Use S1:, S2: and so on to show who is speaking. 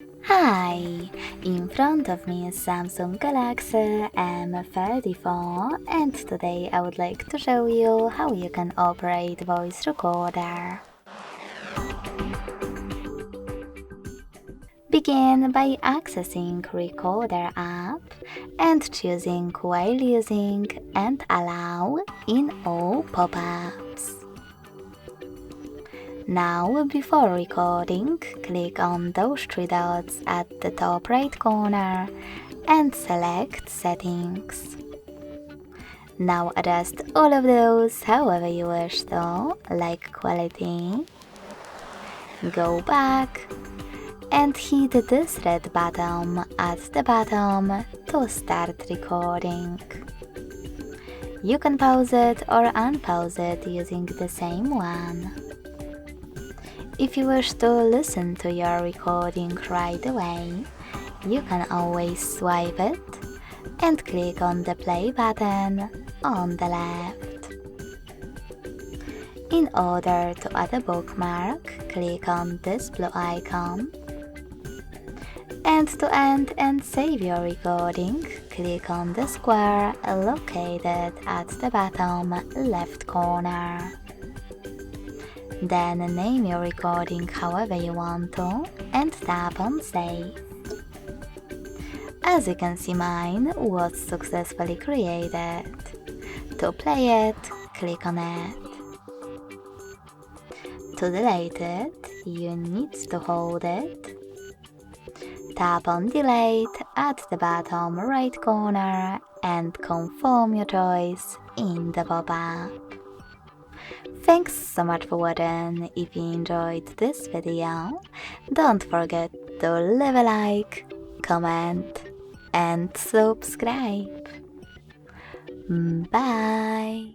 S1: Hi! In front of me is Samsung Galaxy M34 and today I would like to show you how you can operate voice recorder. Begin by accessing Recorder app and choosing while using and allow in all pop-ups. Now, before recording, click on those three dots at the top right corner and select Settings. Now adjust all of those however you wish to, like quality. Go back and hit this red button at the bottom to start recording. You can pause it or unpause it using the same one. If you wish to listen to your recording right away, you can always swipe it and click on the play button on the left. In order to add a bookmark, click on this blue icon. And to end and save your recording, click on the square located at the bottom left corner. Then name your recording however you want to and tap on Save. As you can see, mine was successfully created. To play it, click on it. To delete it, you need to hold it. Tap on Delete at the bottom right corner and confirm your choice in the pop-up. Thanks so much for watching. If you enjoyed this video, don't forget to leave a like, comment and subscribe. Bye!